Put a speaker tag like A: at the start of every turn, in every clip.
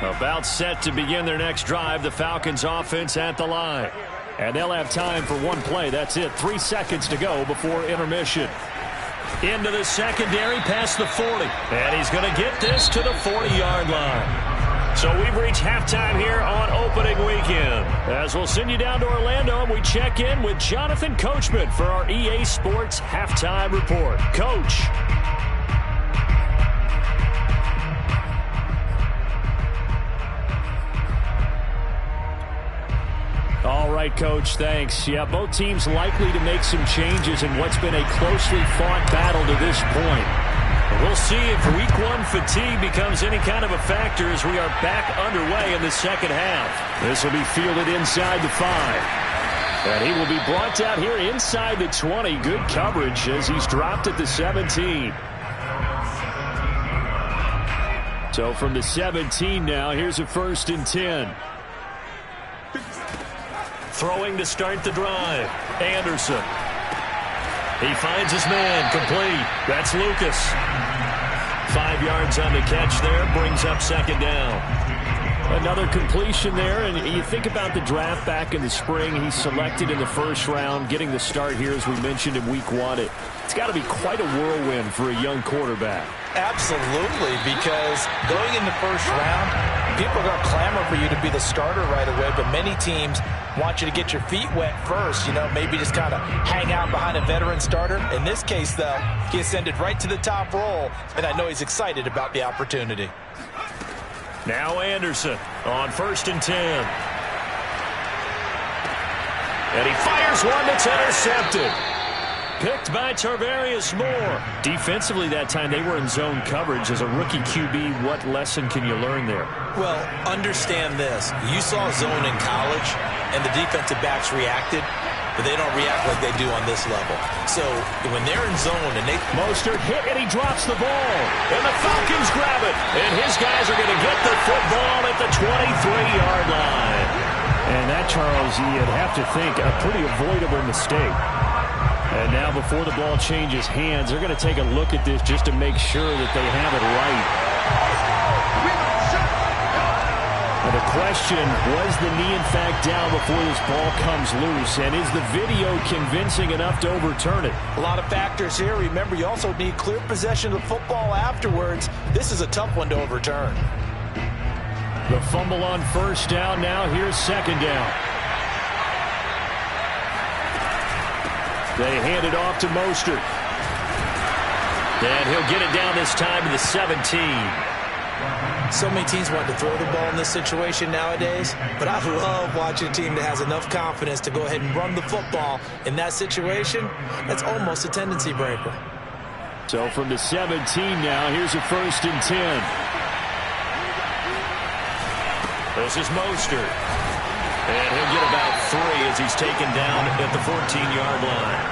A: About set to begin their next drive, the Falcons offense at the line. And they'll have time for one play. That's it. 3 seconds to go before intermission. Into the secondary, past the 40. And he's going to get this to the 40-yard line. So we've reached halftime here on opening weekend. As we'll send you down to Orlando, and we check in with Jonathan Coachman for our EA Sports Halftime Report. Coach. All right, Coach, thanks. Yeah, both teams likely to make some changes in what's been a closely fought battle to this point. We'll see if week one fatigue becomes any kind of a factor as we are back underway in the second half. This will be fielded inside the 5. And he will be brought down here inside the 20. Good coverage as he's dropped at the 17. So from the 17 now, here's a 1st and 10. Throwing to start the drive. Anderson. He finds his man. Complete. That's Lucas. 5 yards on the catch there. Brings up 2nd down. Another completion there. And you think about the draft back in the spring. He's selected in the 1st round. Getting the start here, as we mentioned, in week 1. It's got to be quite a whirlwind for a young quarterback.
B: Absolutely, because going in the 1st round, people are going to clamor for you to be the starter right away, but many teams want you to get your feet wet first, maybe just kind of hang out behind a veteran starter. In this case, though, he ascended right to the top role, and I know he's excited about the opportunity.
A: Now Anderson on 1st and 10. And he fires one that's intercepted. Picked by Tarvarius Moore. Defensively that time, they were in zone coverage. As a rookie QB, what lesson can you learn there?
B: Well, understand this. You saw zone in college, and the defensive backs reacted, but they don't react like they do on this level. So when they're in zone and they...
A: Mostert hit, and he drops the ball. And the Falcons grab it. And his guys are going to get the football at the 23-yard line. And that, Charles, you'd have to think a pretty avoidable mistake. And now before the ball changes hands, they're going to take a look at this just to make sure that they have it right. And the question, was the knee in fact down before this ball comes loose? And is the video convincing enough to overturn it?
B: A lot of factors here. Remember, you also need clear possession of the football afterwards. This is a tough one to overturn.
A: The fumble on 1st down. Now here's 2nd down. They hand it off to Mostert. And he'll get it down this time to the 17.
B: So many teams want to throw the ball in this situation nowadays, but I love watching a team that has enough confidence to go ahead and run the football in that situation. That's almost a tendency breaker.
A: So from the 17 now, here's a 1st and 10. This is Mostert. And he'll get about 3 as he's taken down at the 14-yard line.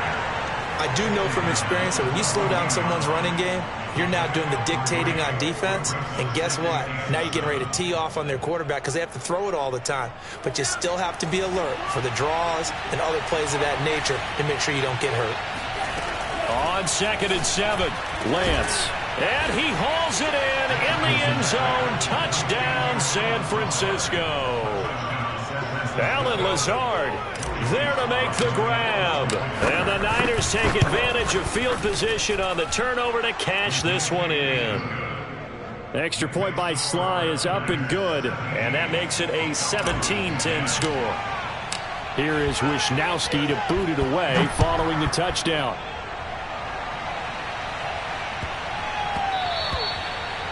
B: I do know from experience that when you slow down someone's running game, you're now doing the dictating on defense. And guess what? Now you're getting ready to tee off on their quarterback because they have to throw it all the time. But you still have to be alert for the draws and other plays of that nature to make sure you don't get hurt.
A: On 2nd and 7, Lance. And he hauls it in the end zone. Touchdown, San Francisco. Allen Lazard there to make the grab. And the Niners take advantage of field position on the turnover to cash this one in. Extra point by Sly is up and good. And that makes it a 17-10 score. Here is Wisnowski to boot it away following the touchdown.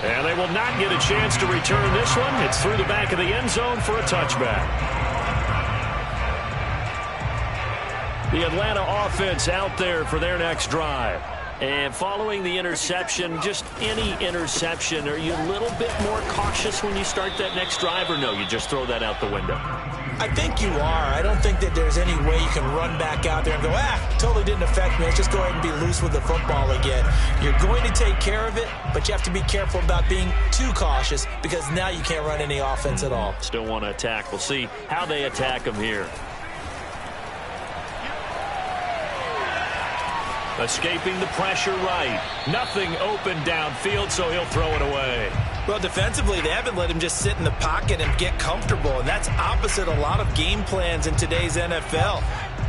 A: And they will not get a chance to return this one. It's through the back of the end zone for a touchback. The Atlanta offense out there for their next drive. And following the interception, just any interception, are you a little bit more cautious when you start that next drive, or no, you just throw that out the window?
B: I think you are. I don't think that there's any way you can run back out there and go, totally didn't affect me. Let's just go ahead and be loose with the football again. You're going to take care of it, but you have to be careful about being too cautious because now you can't run any offense at all.
A: Still want to attack. We'll see how they attack them here. Escaping the pressure right. Nothing open downfield, so he'll throw it away.
B: Well, defensively, they haven't let him just sit in the pocket and get comfortable, and that's opposite a lot of game plans in today's NFL.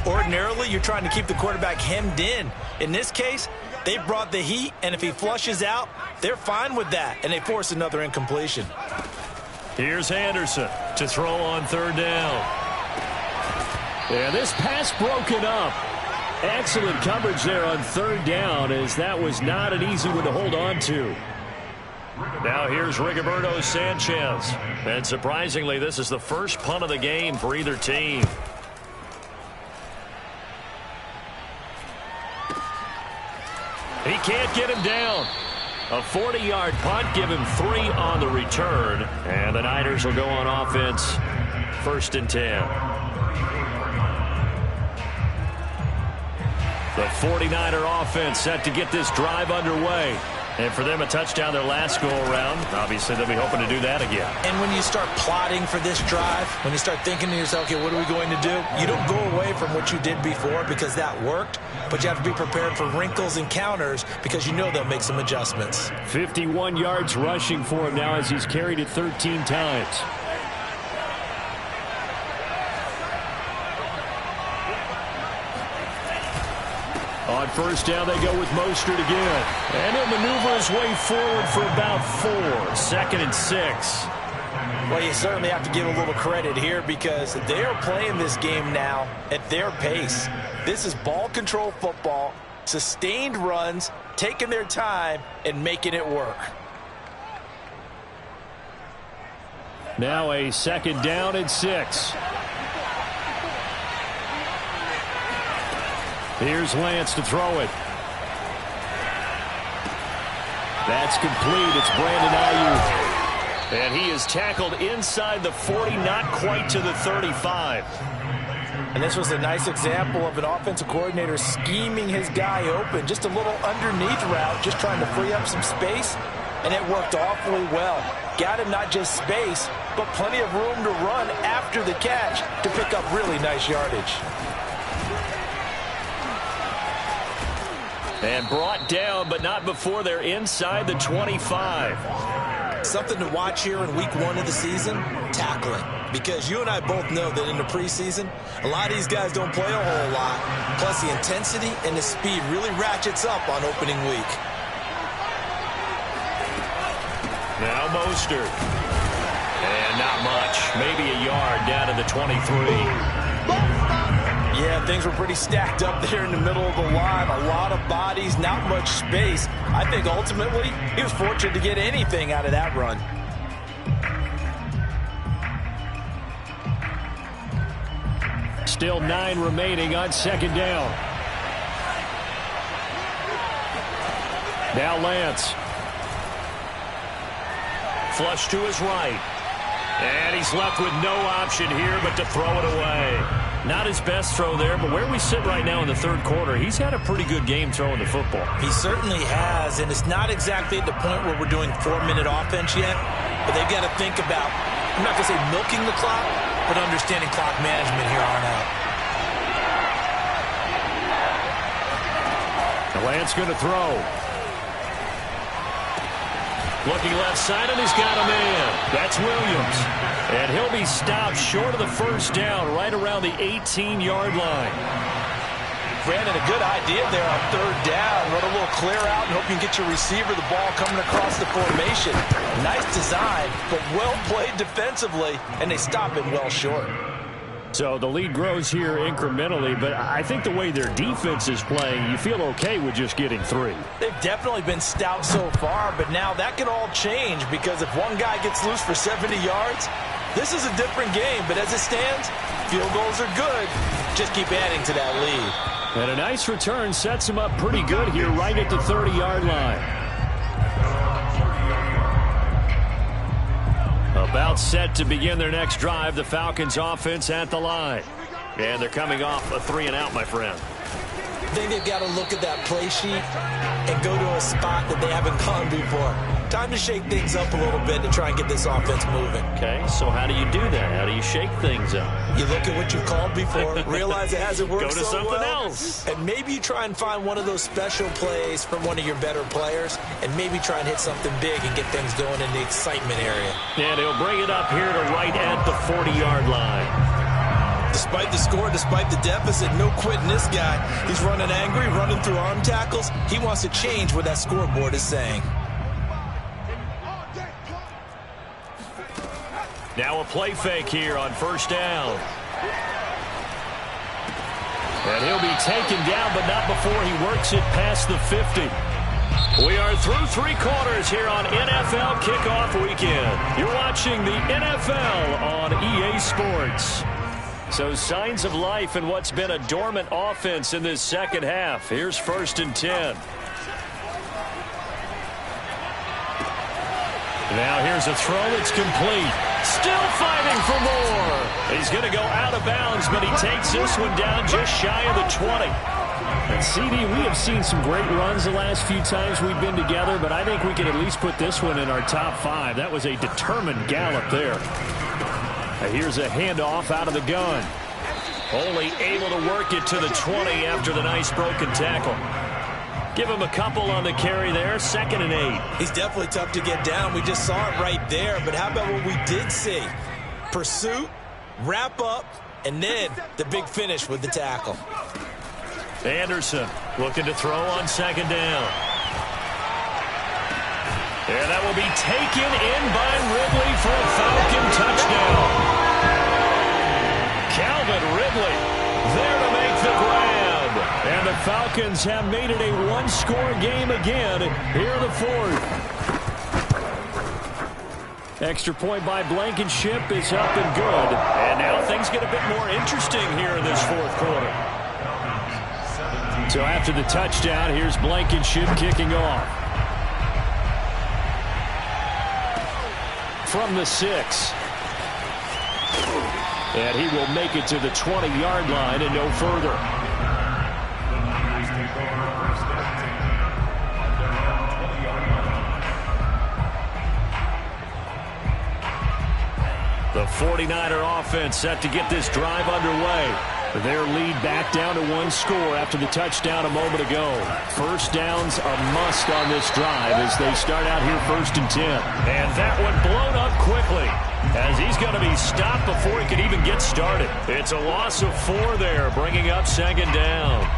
B: Ordinarily, you're trying to keep the quarterback hemmed in. In this case, they brought the heat, and if he flushes out, they're fine with that, and they force another incompletion.
A: Here's Anderson to throw on third down. And this pass broken up. Excellent coverage there on third down, as that was not an easy one to hold on to. Now here's Rigoberto Sanchez. And surprisingly, this is the first punt of the game for either team. He can't get him down. A 40-yard punt, give him 3 on the return. And the Niners will go on offense, 1st and 10. The 49er offense set to get this drive underway. And for them, a touchdown their last go-around. Obviously, they'll be hoping to do that again.
B: And when you start plotting for this drive, when you start thinking to yourself, okay, what are we going to do? You don't go away from what you did before because that worked, but you have to be prepared for wrinkles and counters because you know they'll make some adjustments.
A: 51 yards rushing for him now as he's carried it 13 times. On first down, they go with Mostert again. And he'll maneuver his way forward for about 4. 2nd and 6.
B: Well, you certainly have to give a little credit here because they are playing this game now at their pace. This is ball control football, sustained runs, taking their time, and making it work.
A: Now a 2nd down and 6. Here's Lance to throw it. That's complete. It's Brandon Ayuk. And he is tackled inside the 40, not quite to the 35.
B: And this was a nice example of an offensive coordinator scheming his guy open. Just a little underneath route, just trying to free up some space. And it worked awfully well. Got him not just space, but plenty of room to run after the catch to pick up really nice yardage.
A: And brought down, but not before they're inside the 25.
B: Something to watch here in week 1 of the season, tackling. Because you and I both know that in the preseason, a lot of these guys don't play a whole lot. Plus, the intensity and the speed really ratchets up on opening week.
A: Now Mostert. And not much. Maybe a yard down to the 23.
B: Yeah, things were pretty stacked up there in the middle of the line. A lot of bodies, not much space. I think ultimately he was fortunate to get anything out of that run.
A: Still 9 remaining on 2nd down. Now Lance. Flush to his right. And he's left with no option here but to throw it away. Not his best throw there, but where we sit right now in the 3rd quarter, he's had a pretty good game throwing the football.
B: He certainly has, and it's not exactly at the point where we're doing 4-minute offense yet, but they've got to think about, I'm not going to say milking the clock, but understanding clock management here on out.
A: Lance going to throw. Looking left side, and he's got a man. That's Williams. And he'll be stopped short of the 1st down, right around the 18-yard line.
B: Brandon, a good idea there on 3rd down. Run a little clear out and hope you can get your receiver the ball coming across the formation. Nice design, but well played defensively, and they stop it well short.
A: So the lead grows here incrementally, but I think the way their defense is playing, you feel okay with just getting 3.
B: They've definitely been stout so far, but now that can all change because if one guy gets loose for 70 yards, this is a different game. But as it stands, field goals are good. Just keep adding to that lead.
A: And a nice return sets them up pretty good here right at the 30-yard line. About set to begin their next drive, the Falcons offense at the line. And they're coming off a 3-and-out, my friend.
B: I think they've got to look at that play sheet and go to a spot that they haven't gone before. Time to shake things up a little bit to try and get this offense moving.
A: Okay, so how do you do that? How do you shake things up?
B: You look at what you've called before, realize it hasn't worked
A: Go to
B: so
A: something
B: well,
A: else.
B: and maybe you try and find one of those special plays from one of your better players, and maybe try and hit something big and get things going in the excitement area.
A: And he'll bring it up here to right at the 40-yard line.
B: Despite the score, despite the deficit, no quitting this guy. He's running angry, running through arm tackles. He wants to change what that scoreboard is saying.
A: Now a play fake here on first down. And he'll be taken down, but not before he works it past the 50. We are through 3 quarters here on NFL Kickoff Weekend. You're watching the NFL on EA Sports. So signs of life in what's been a dormant offense in this second half. Here's 1st and 10. Now here's a throw that's complete. Still fighting for more. He's going to go out of bounds, but he takes this one down just shy of the 20.
C: And CD, we have seen some great runs the last few times we've been together, but I think we can at least put this one in our top 5. That was a determined gallop there. Here's a handoff out of the gun.
A: Only able to work it to the 20 after the nice broken tackle. Give him a couple on the carry there. 2nd and 8.
B: He's definitely tough to get down. We just saw it right there. But how about what we did see? Pursuit, wrap up, and then the big finish with the tackle.
A: Anderson looking to throw on 2nd down. And that will be taken in by Ridley for a Falcon touchdown. Calvin Ridley there to make the grab. And the Falcons have made it a one-score game again here in the 4th.
C: Extra point by Blankenship is up and good.
A: And now things get a bit more interesting here in this 4th quarter.
C: So after the touchdown, here's Blankenship kicking off. From the 6. And he will make it to the 20-yard line and no further.
A: The 49er offense set to get this drive underway.
C: Their lead back down to 1 score after the touchdown a moment ago. First down's a must on this drive as they start out here 1st and 10.
A: And that one blown up quickly as he's going to be stopped before he can even get started. It's a loss of 4 there, bringing up 2nd down.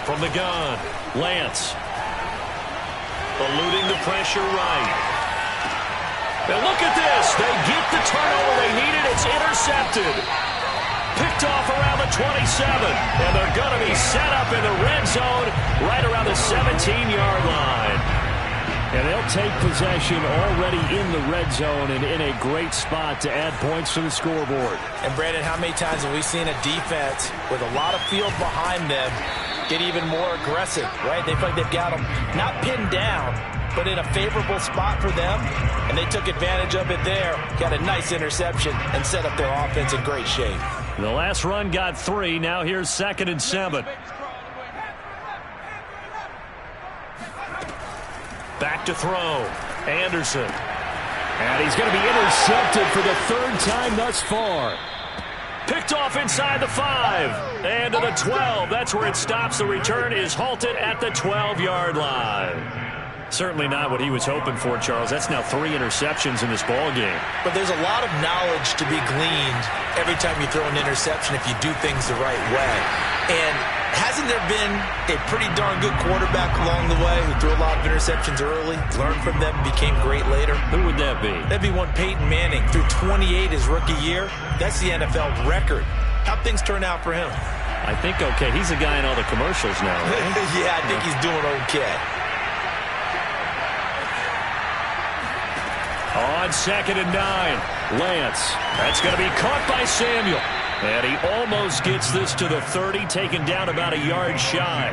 A: From the gun, Lance. Eluding the pressure right. And look at this. They get the turnover they needed. It's intercepted. Picked off around the 27. And they're going to be set up in the red zone right around the 17-yard line.
C: And they'll take possession already in the red zone and in a great spot to add points to the scoreboard.
B: And, Brandon, how many times have we seen a defense with a lot of field behind them get even more aggressive, right? They feel like they've got them not pinned down, but in a favorable spot for them, and they took advantage of it there, got a nice interception, and set up their offense in great shape.
A: The last run got 3. Now here's 2nd and 7. Back to throw. Anderson.
C: And he's going to be intercepted for the 3rd time thus far.
A: Picked off inside the 5. And to the 12. That's where it stops. The return is halted at the 12-yard line. Certainly not what he was hoping for, Charles. That's now 3 interceptions in this ball game.
B: But there's a lot of knowledge to be gleaned every time you throw an interception if you do things the right way. And hasn't there been a pretty darn good quarterback along the way who threw a lot of interceptions early, learned from them, became great later?
A: Who would that be?
B: That'd be one Peyton Manning. Threw 28 his rookie year. That's the NFL record. How'd things turn out for him?
A: I think okay. He's the guy in all the commercials now, right?
B: Yeah, I think he's doing okay.
A: On 2nd and 9, Lance. That's going to be caught by Samuel. And he almost gets this to the 30, taken down about a yard shy.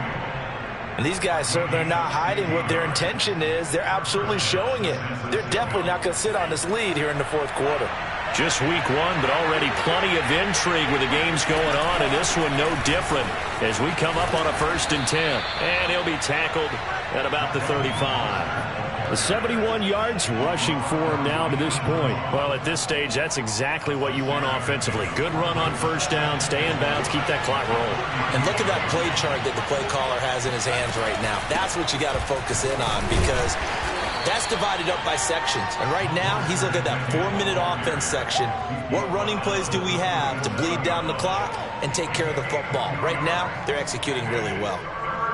B: And these guys certainly are not hiding what their intention is. They're absolutely showing it. They're definitely not going to sit on this lead here in the fourth quarter.
A: Just week one, but already plenty of intrigue with the games going on, and this one no different as we come up on a 1st and 10. And he'll be tackled at about the 35. The 71 yards rushing for him now to this point. Well, at this stage, that's exactly what you want offensively. Good run on 1st down, stay in bounds, keep that clock rolling.
B: And look at that play chart that the play caller has in his hands right now. That's what you got to focus in on, because that's divided up by sections. And right now, he's looking at that 4-minute offense section. What running plays do we have to bleed down the clock and take care of the football? Right now, they're executing really well.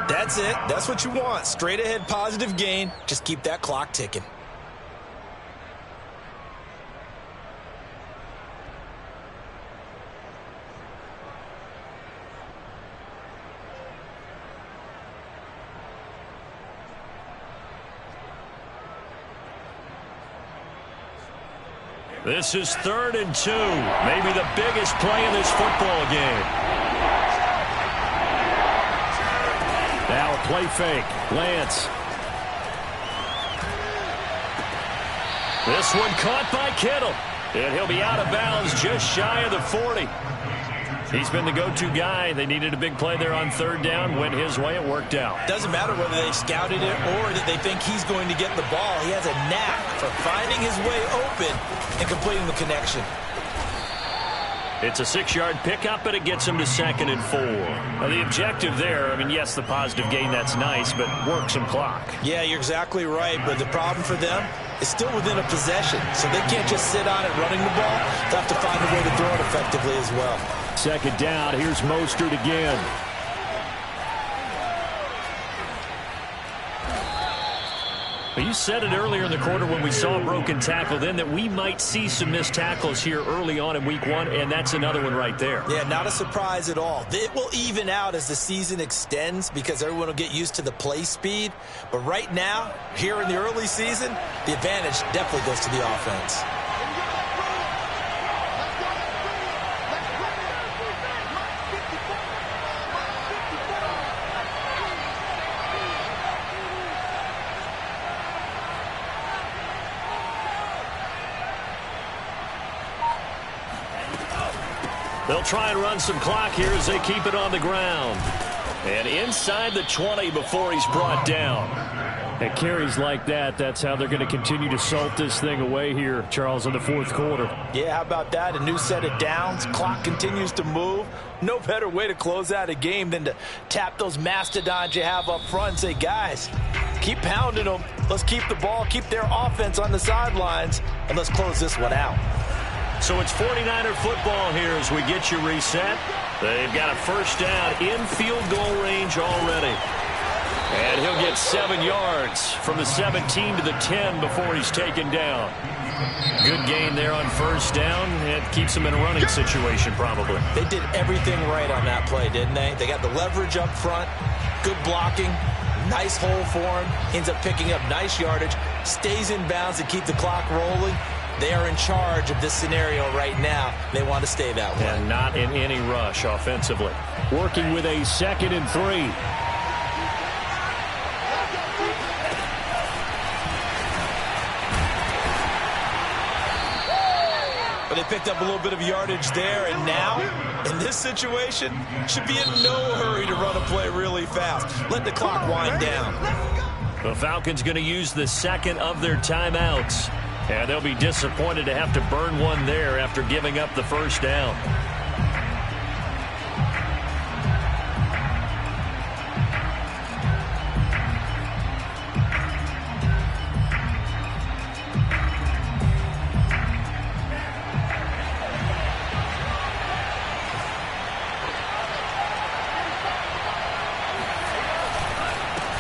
B: That's it. That's what you want. Straight ahead positive gain. Just keep that clock ticking.
A: This is 3rd and 2. Maybe the biggest play in this football game.
C: Now a play fake. Lance.
A: This one caught by Kittle. And he'll be out of bounds just shy of the 40. He's been the go-to guy. They needed a big play there on 3rd down. Went his way. It worked out.
B: Doesn't matter whether they scouted it or that they think he's going to get the ball. He has a knack for finding his way open and completing the connection.
A: It's a 6-yard pickup, but it gets him to 2nd and 4. Now, the objective there, I mean, yes, the positive gain, that's nice, but work some clock.
B: Yeah, you're exactly right, but the problem for them is still within a possession, so they can't just sit on it running the ball. They'll have to find a way to throw it effectively as well.
C: 2nd down. Here's Mostert again.
A: Well, you said it earlier in the quarter when we saw a broken tackle then that we might see some missed tackles here early on in week one, and that's another one right there.
B: Yeah, not a surprise at all. It will even out as the season extends because everyone will get used to the play speed. But right now, here in the early season, the advantage definitely goes to the offense.
A: They'll try and run some clock here as they keep it on the ground. And inside the 20 before he's brought down.
C: At carries like that, that's how they're going to continue to salt this thing away here, Charles, in the fourth quarter.
B: Yeah, how about that? A new set of downs. Clock continues to move. No better way to close out a game than to tap those mastodons you have up front and say, guys, keep pounding them. Let's keep the ball, keep their offense on the sidelines, and let's close this one out.
A: So it's 49er football here as we get you reset. They've got a 1st down in field goal range already. And he'll get 7 yards from the 17 to the 10 before he's taken down. Good gain there on 1st down. It keeps him in a running situation probably.
B: They did everything right on that play, didn't they? They got the leverage up front, good blocking, nice hole for him, ends up picking up nice yardage, stays in bounds to keep the clock rolling. They are in charge of this scenario right now. They want to stay that way.
A: And not in any rush offensively.
C: Working with a 2nd and 3.
B: But they picked up a little bit of yardage there, and now, in this situation, should be in no hurry to run a play really fast. Let the clock wind down.
A: The Falcons going to use the 2nd of their timeouts. And they'll be disappointed to have to burn one there after giving up the 1st down.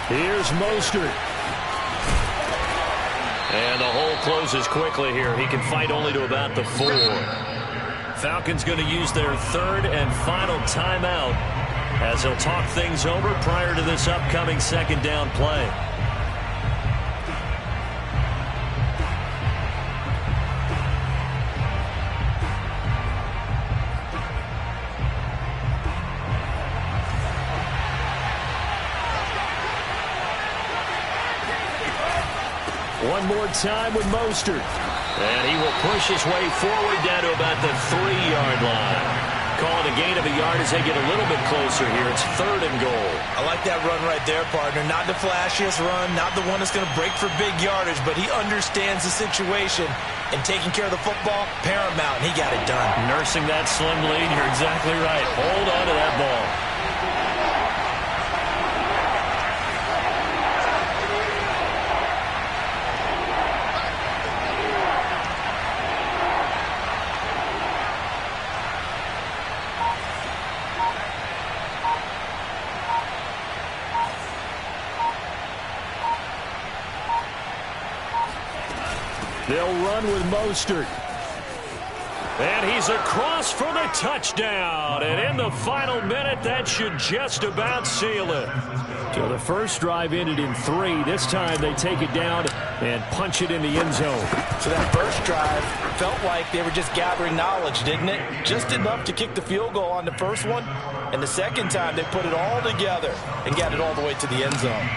C: Here's Mostert.
A: And the hole closes quickly here. He can fight only to about the 4. Falcons going to use their 3rd and final timeout as they'll talk things over prior to this upcoming 2nd down play.
C: one more time with Mostert.
A: And he will push his way forward down to about the 3-yard line. Calling a gain of a yard as they get a little bit closer here. It's 3rd and goal.
B: I like that run right there, partner. Not the flashiest run, not the one that's going to break for big yardage, but he understands the situation, and taking care of the football, paramount, and he got it done.
A: Nursing that slim lead, you're exactly right. Hold on to that ball.
C: They'll run with Mostert.
A: And he's across for the touchdown. And in the final minute, that should just about seal it.
C: So the first drive ended in 3. This time they take it down and punch it in the end zone.
B: So that first drive felt like they were just gathering knowledge, didn't it? Just enough to kick the field goal on the first one. And the second time they put it all together and got it all the way to the end zone.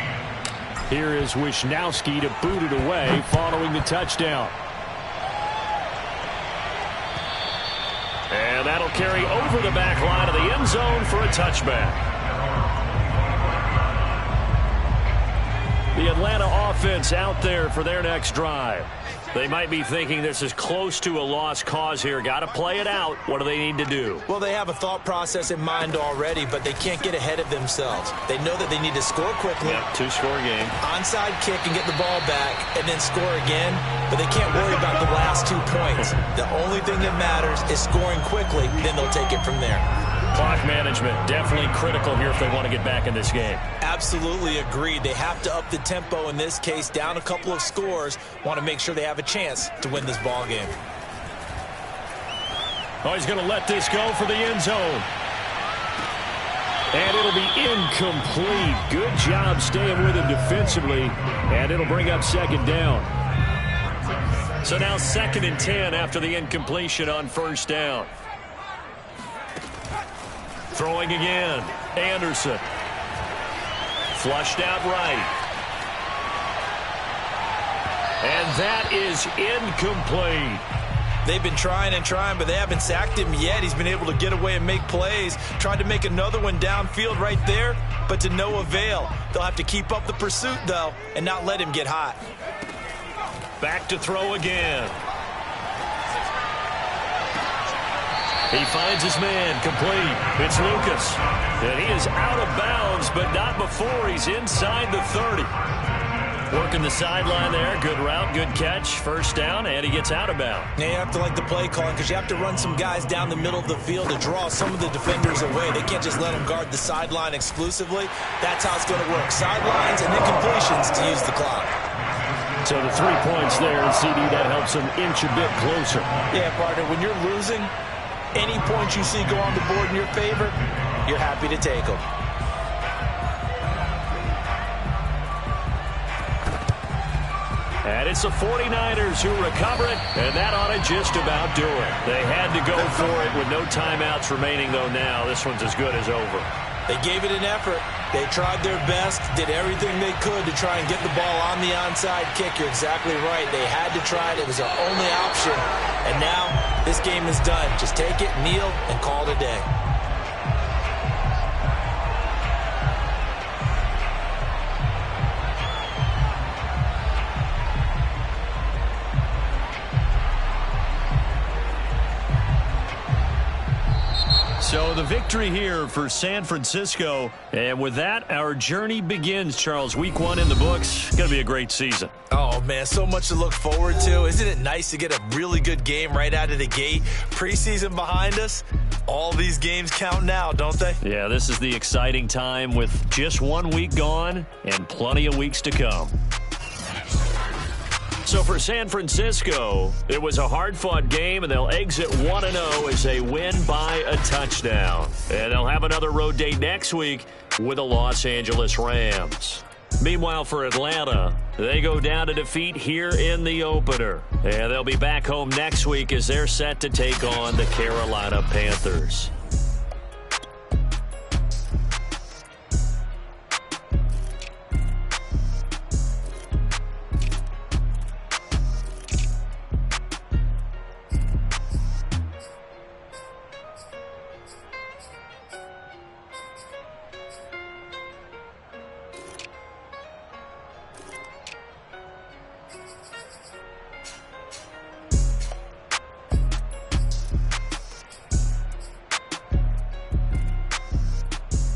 C: Here is Wisnowski to boot it away following the touchdown.
A: And that'll carry over the back line of the end zone for a touchback. The Atlanta offense out there for their next drive. They might be thinking this is close to a lost cause here. Got to play it out. What do they need to do?
B: Well, they have a thought process in mind already, but they can't get ahead of themselves. They know that they need to score quickly.
A: Yep, 2-score game.
B: Onside kick and get the ball back and then score again, but they can't worry about the last 2 points. The only thing that matters is scoring quickly, then they'll take it from there.
A: Clock management, definitely critical here if they want to get back in this game.
B: Absolutely agreed. They have to up the tempo in this case, down a couple of scores, want to make sure they have a chance to win this ball game.
A: Oh, he's going to let this go for the end zone.
C: And it'll be incomplete. Good job staying with him defensively, and it'll bring up 2nd down.
A: So now 2nd and 10 after the incompletion on 1st down. Throwing again. Anderson. Flushed out right. And that is incomplete.
B: They've been trying and trying, but they haven't sacked him yet. He's been able to get away and make plays. Tried to make another one downfield right there, but to no avail. They'll have to keep up the pursuit, though, and not let him get hot.
A: Back to throw again. He finds his man, complete. It's Lucas. And he is out of bounds, but not before he's inside the 30. Working the sideline there. Good route, good catch. 1st down, and he gets out of bounds.
B: Now you have to like the play calling because you have to run some guys down the middle of the field to draw some of the defenders away. They can't just let them guard the sideline exclusively. That's how it's going to work. Sidelines and then completions to use the clock.
C: So the 3 points there, and CD, that helps them inch a bit closer.
B: Yeah, partner, when you're losing, any points you see go on the board in your favor, you're happy to take them.
A: And it's the 49ers who recover it, and that ought to just about do it. They had to go for it with no timeouts remaining, though now this one's as good as over.
B: They gave it an effort. They tried their best, did everything they could to try and get the ball on the onside kick. You're exactly right. They had to try it. It was their only option. And now this game is done. Just take it, kneel, and call it a day.
A: So the victory here for San Francisco. And with that, our journey begins, Charles. Week 1 in the books. Going to be a great season.
B: Oh, man, so much to look forward to. Isn't it nice to get a really good game right out of the gate? Preseason behind us. All these games count now, don't they?
A: Yeah, this is the exciting time with just 1 week gone and plenty of weeks to come. So for San Francisco, it was a hard-fought game, and they'll exit 1-0 as they win by a touchdown. And they'll have another road date next week with the Los Angeles Rams. Meanwhile, for Atlanta, they go down to defeat here in the opener. And they'll be back home next week as they're set to take on the Carolina Panthers.